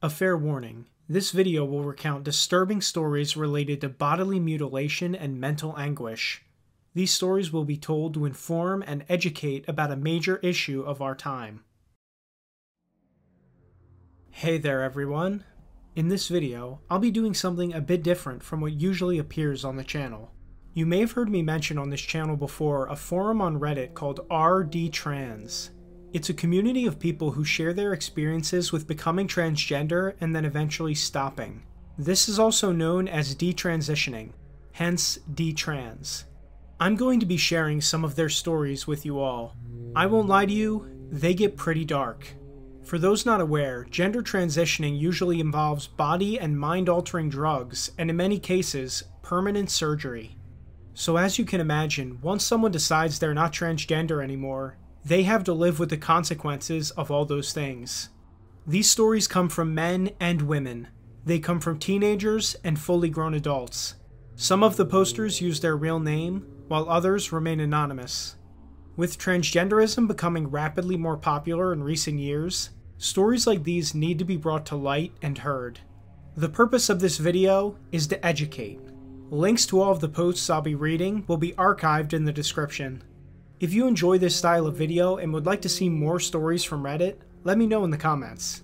A fair warning, this video will recount disturbing stories related to bodily mutilation and mental anguish. These stories will be told to inform and educate about a major issue of our time. Hey there everyone! In this video, I'll be doing something a bit different from what usually appears on the channel. You may have heard me mention on this channel before a forum on Reddit called r/detrans. It's a community of people who share their experiences with becoming transgender and then eventually stopping. This is also known as detransitioning, hence detrans. I'm going to be sharing some of their stories with you all. I won't lie to you, they get pretty dark. For those not aware, gender transitioning usually involves body and mind-altering drugs, and in many cases, permanent surgery. So as you can imagine, once someone decides they're not transgender anymore, they have to live with the consequences of all those things. These stories come from men and women. They come from teenagers and fully grown adults. Some of the posters use their real name, while others remain anonymous. With transgenderism becoming rapidly more popular in recent years, stories like these need to be brought to light and heard. The purpose of this video is to educate. Links to all of the posts I'll be reading will be archived in the description. If you enjoy this style of video and would like to see more stories from Reddit, let me know in the comments.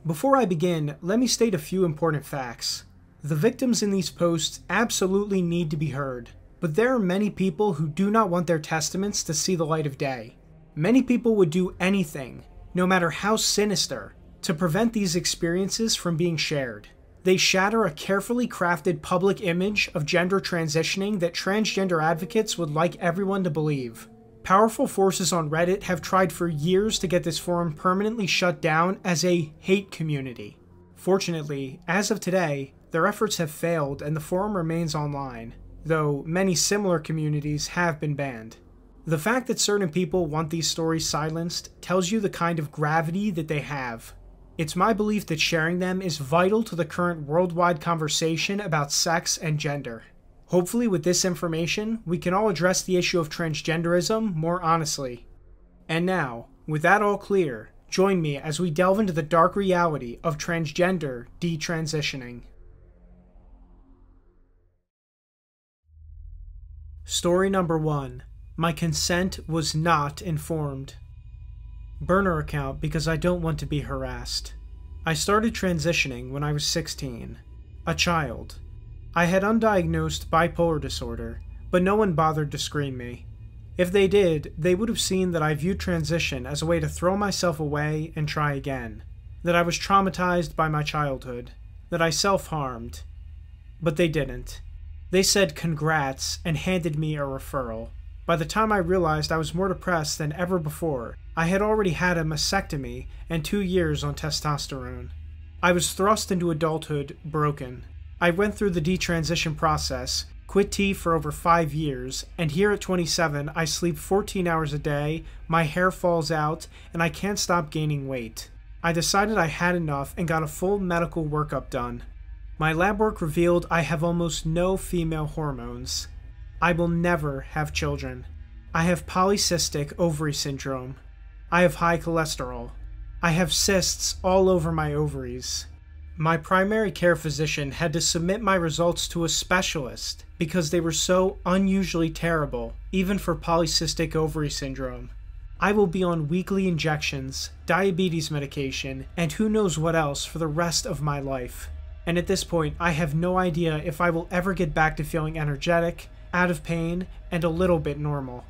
Before I begin, let me state a few important facts. The victims in these posts absolutely need to be heard, but there are many people who do not want their testaments to see the light of day. Many people would do anything, no matter how sinister, to prevent these experiences from being shared. They shatter a carefully crafted public image of gender transitioning that transgender advocates would like everyone to believe. Powerful forces on Reddit have tried for years to get this forum permanently shut down as a hate community. Fortunately, as of today, their efforts have failed and the forum remains online, though many similar communities have been banned. The fact that certain people want these stories silenced tells you the kind of gravity that they have. It's my belief that sharing them is vital to the current worldwide conversation about sex and gender. Hopefully with this information, we can all address the issue of transgenderism more honestly. And now, with that all clear, join me as we delve into the dark reality of transgender detransitioning. Story number 1. My consent was not informed. Burner account because I don't want to be harassed. I started transitioning when I was 16. A child. I had undiagnosed bipolar disorder, but no one bothered to screen me. If they did, they would have seen that I viewed transition as a way to throw myself away and try again. That I was traumatized by my childhood. That I self-harmed. But they didn't. They said congrats and handed me a referral. By the time I realized I was more depressed than ever before, I had already had a mastectomy and 2 years on testosterone. I was thrust into adulthood broken. I went through the detransition process, quit tea for over 5 years, and here at 27 I sleep 14 hours a day, my hair falls out, and I can't stop gaining weight. I decided I had enough and got a full medical workup done. My lab work revealed I have almost no female hormones. I will never have children. I have polycystic ovary syndrome. I have high cholesterol. I have cysts all over my ovaries. My primary care physician had to submit my results to a specialist because they were so unusually terrible, even for polycystic ovary syndrome. I will be on weekly injections, diabetes medication, and who knows what else for the rest of my life. And at this point, I have no idea if I will ever get back to feeling energetic, out of pain, and a little bit normal.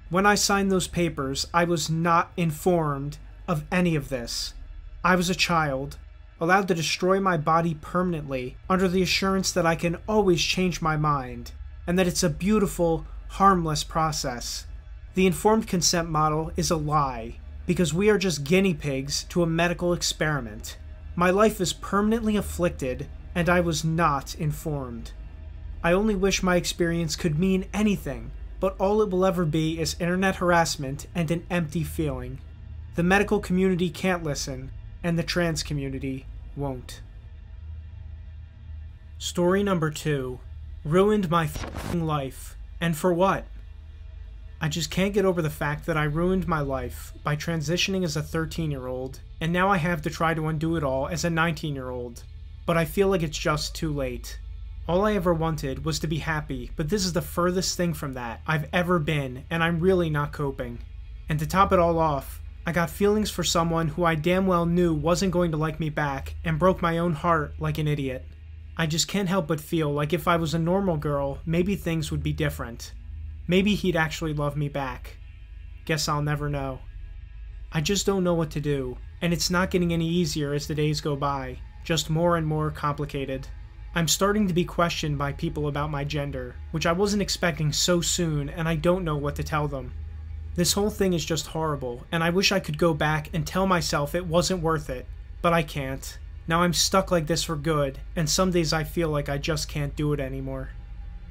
When I signed those papers, I was not informed of any of this. I was a child, allowed to destroy my body permanently under the assurance that I can always change my mind, and that it's a beautiful, harmless process. The informed consent model is a lie, because we are just guinea pigs to a medical experiment. My life is permanently afflicted, and I was not informed. I only wish my experience could mean anything, but all it will ever be is internet harassment and an empty feeling. The medical community can't listen, and the trans community won't. Story number 2. Ruined my f***ing life. And for what? I just can't get over the fact that I ruined my life by transitioning as a 13-year-old, and now I have to try to undo it all as a 19-year-old. But I feel like it's just too late. All I ever wanted was to be happy, but this is the furthest thing from that I've ever been, and I'm really not coping. And to top it all off, I got feelings for someone who I damn well knew wasn't going to like me back, and broke my own heart like an idiot. I just can't help but feel like if I was a normal girl, maybe things would be different. Maybe he'd actually love me back. Guess I'll never know. I just don't know what to do, and it's not getting any easier as the days go by, just more and more complicated. I'm starting to be questioned by people about my gender, which I wasn't expecting so soon, and I don't know what to tell them. This whole thing is just horrible, and I wish I could go back and tell myself it wasn't worth it, but I can't. Now I'm stuck like this for good, and some days I feel like I just can't do it anymore.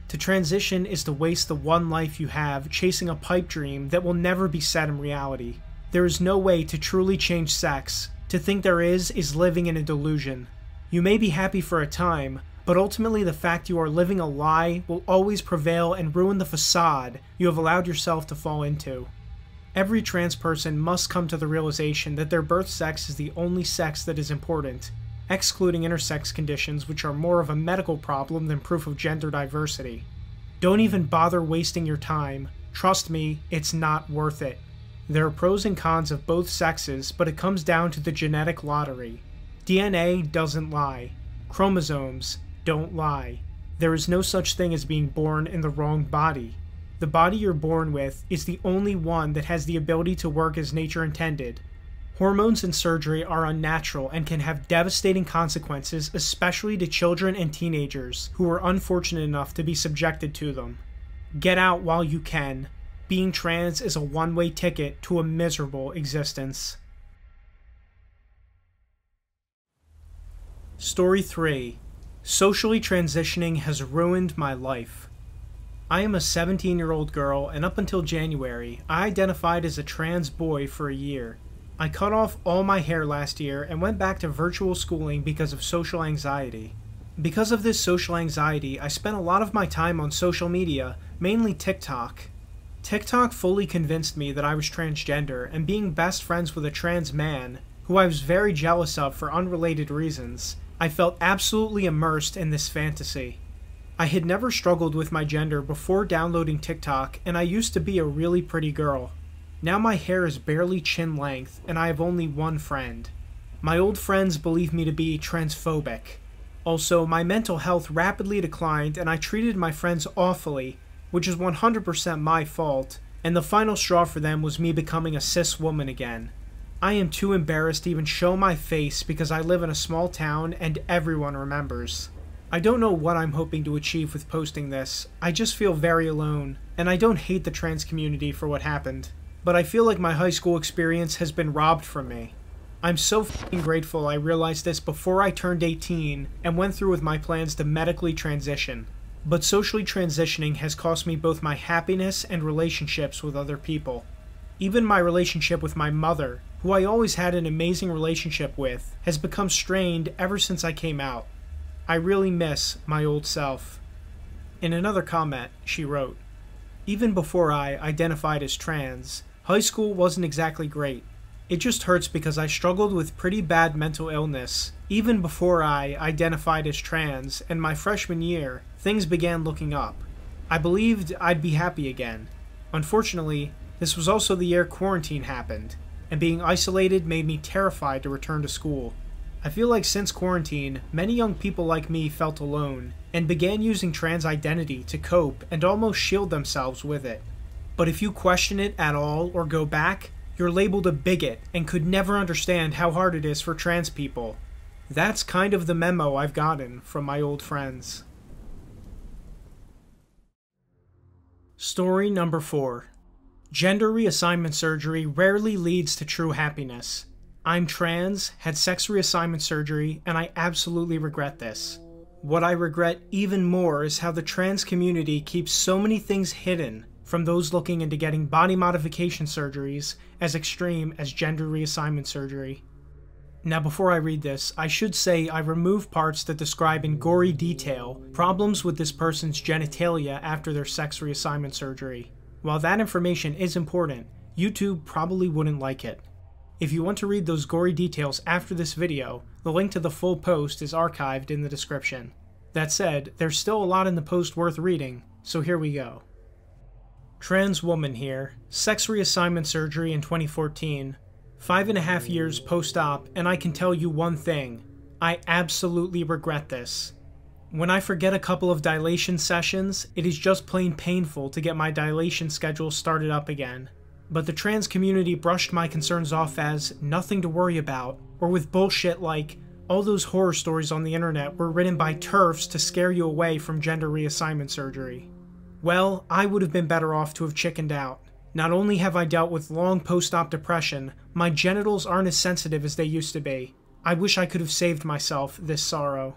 To transition is to waste the one life you have chasing a pipe dream that will never be set in reality. There is no way to truly change sex. To think there is living in a delusion. You may be happy for a time, but ultimately the fact you are living a lie will always prevail and ruin the facade you have allowed yourself to fall into. Every trans person must come to the realization that their birth sex is the only sex that is important, excluding intersex conditions which are more of a medical problem than proof of gender diversity. Don't even bother wasting your time. Trust me, it's not worth it. There are pros and cons of both sexes, but it comes down to the genetic lottery. DNA doesn't lie. Chromosomes don't lie. There is no such thing as being born in the wrong body. The body you're born with is the only one that has the ability to work as nature intended. Hormones and surgery are unnatural and can have devastating consequences, especially to children and teenagers who are unfortunate enough to be subjected to them. Get out while you can. Being trans is a one-way ticket to a miserable existence. Story 3. Socially transitioning has ruined my life. I am a 17-year-old girl, and up until January, I identified as a trans boy for a year. I cut off all my hair last year and went back to virtual schooling because of social anxiety. Because of this social anxiety, I spent a lot of my time on social media, mainly TikTok. TikTok fully convinced me that I was transgender, and being best friends with a trans man, who I was very jealous of for unrelated reasons, I felt absolutely immersed in this fantasy. I had never struggled with my gender before downloading TikTok, and I used to be a really pretty girl. Now my hair is barely chin length, and I have only one friend. My old friends believe me to be transphobic. Also, my mental health rapidly declined, and I treated my friends awfully, which is 100% my fault, and the final straw for them was me becoming a cis woman again. I am too embarrassed to even show my face because I live in a small town and everyone remembers. I don't know what I'm hoping to achieve with posting this. I just feel very alone, and I don't hate the trans community for what happened, but I feel like my high school experience has been robbed from me. I'm so f***ing grateful I realized this before I turned 18 and went through with my plans to medically transition. But socially transitioning has cost me both my happiness and relationships with other people. Even my relationship with my mother, who I always had an amazing relationship with, has become strained ever since I came out. I really miss my old self. In another comment, she wrote, "Even before I identified as trans, high school wasn't exactly great. It just hurts because I struggled with pretty bad mental illness. Even before I identified as trans, and my freshman year, things began looking up. I believed I'd be happy again. Unfortunately, this was also the year quarantine happened, and being isolated made me terrified to return to school. I feel like since quarantine, many young people like me felt alone, and began using trans identity to cope and almost shield themselves with it. But if you question it at all or go back, you're labeled a bigot and could never understand how hard it is for trans people." That's kind of the memo I've gotten from my old friends. Story number 4. Gender reassignment surgery rarely leads to true happiness. I'm trans, had sex reassignment surgery, and I absolutely regret this. What I regret even more is how the trans community keeps so many things hidden from those looking into getting body modification surgeries as extreme as gender reassignment surgery. Now before I read this, I should say I remove parts that describe in gory detail problems with this person's genitalia after their sex reassignment surgery. While that information is important, YouTube probably wouldn't like it. If you want to read those gory details after this video, the link to the full post is archived in the description. That said, there's still a lot in the post worth reading, so here we go. Trans woman here, sex reassignment surgery in 2014, 5.5 years post-op, and I can tell you one thing, I absolutely regret this. When I forget a couple of dilation sessions, it is just plain painful to get my dilation schedule started up again. But the trans community brushed my concerns off as nothing to worry about, or with bullshit like, all those horror stories on the internet were written by TERFs to scare you away from gender reassignment surgery. Well, I would have been better off to have chickened out. Not only have I dealt with long post-op depression, my genitals aren't as sensitive as they used to be. I wish I could have saved myself this sorrow.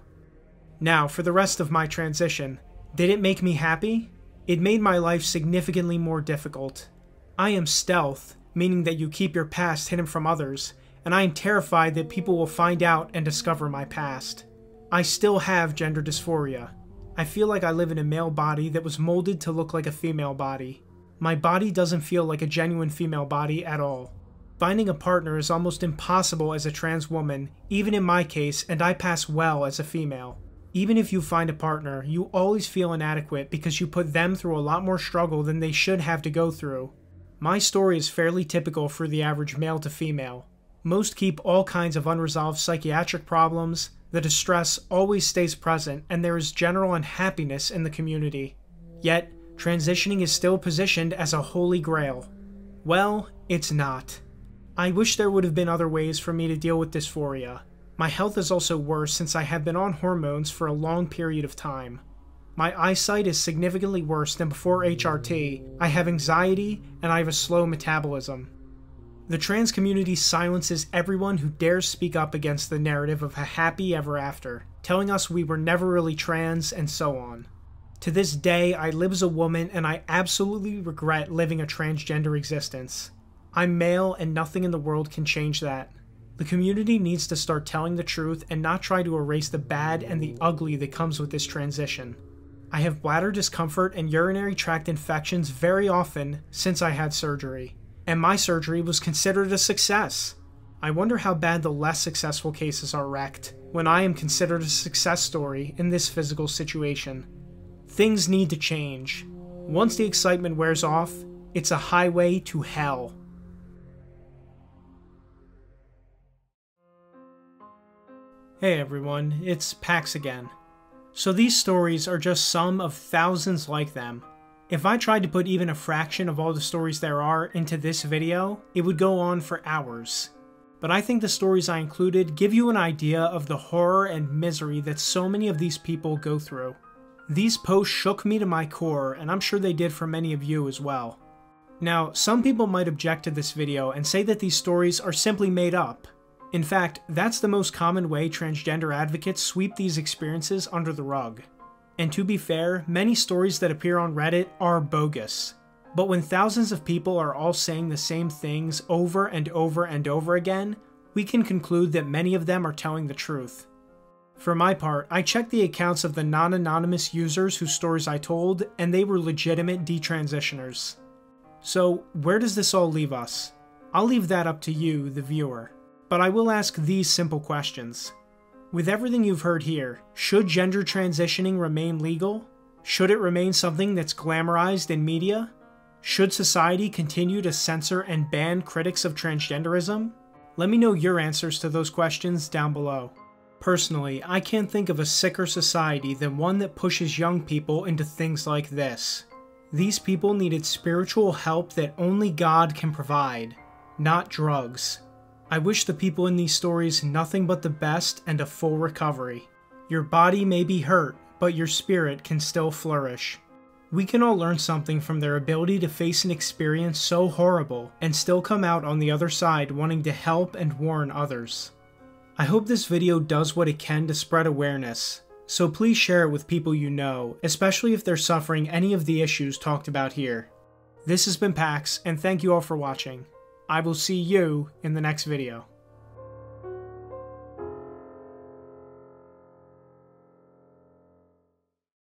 Now, for the rest of my transition. Did it make me happy? It made my life significantly more difficult. I am stealth, meaning that you keep your past hidden from others, and I am terrified that people will find out and discover my past. I still have gender dysphoria. I feel like I live in a male body that was molded to look like a female body. My body doesn't feel like a genuine female body at all. Finding a partner is almost impossible as a trans woman, even in my case, and I pass well as a female. Even if you find a partner, you always feel inadequate because you put them through a lot more struggle than they should have to go through. My story is fairly typical for the average male to female. Most keep all kinds of unresolved psychiatric problems, the distress always stays present, and there is general unhappiness in the community. Yet, transitioning is still positioned as a holy grail. Well, it's not. I wish there would have been other ways for me to deal with dysphoria. My health is also worse since I have been on hormones for a long period of time. My eyesight is significantly worse than before HRT, I have anxiety, and I have a slow metabolism. The trans community silences everyone who dares speak up against the narrative of a happy ever after, telling us we were never really trans, and so on. To this day, I live as a woman and I absolutely regret living a transgender existence. I'm male and nothing in the world can change that. The community needs to start telling the truth and not try to erase the bad and the ugly that comes with this transition. I have bladder discomfort and urinary tract infections very often since I had surgery, and my surgery was considered a success. I wonder how bad the less successful cases are wrecked when I am considered a success story in this physical situation. Things need to change. Once the excitement wears off, it's a highway to hell. Hey everyone, it's Pax again. So these stories are just some of thousands like them. If I tried to put even a fraction of all the stories there are into this video, it would go on for hours. But I think the stories I included give you an idea of the horror and misery that so many of these people go through. These posts shook me to my core, and I'm sure they did for many of you as well. Now, some people might object to this video and say that these stories are simply made up. In fact, that's the most common way transgender advocates sweep these experiences under the rug. And to be fair, many stories that appear on Reddit are bogus. But when thousands of people are all saying the same things over and over and over again, we can conclude that many of them are telling the truth. For my part, I checked the accounts of the non-anonymous users whose stories I told, and they were legitimate detransitioners. So, where does this all leave us? I'll leave that up to you, the viewer. But I will ask these simple questions. With everything you've heard here, should gender transitioning remain legal? Should it remain something that's glamorized in media? Should society continue to censor and ban critics of transgenderism? Let me know your answers to those questions down below. Personally, I can't think of a sicker society than one that pushes young people into things like this. These people needed spiritual help that only God can provide, not drugs. I wish the people in these stories nothing but the best and a full recovery. Your body may be hurt, but your spirit can still flourish. We can all learn something from their ability to face an experience so horrible and still come out on the other side wanting to help and warn others. I hope this video does what it can to spread awareness, so please share it with people you know, especially if they're suffering any of the issues talked about here. This has been Pax, and thank you all for watching. I will see you in the next video.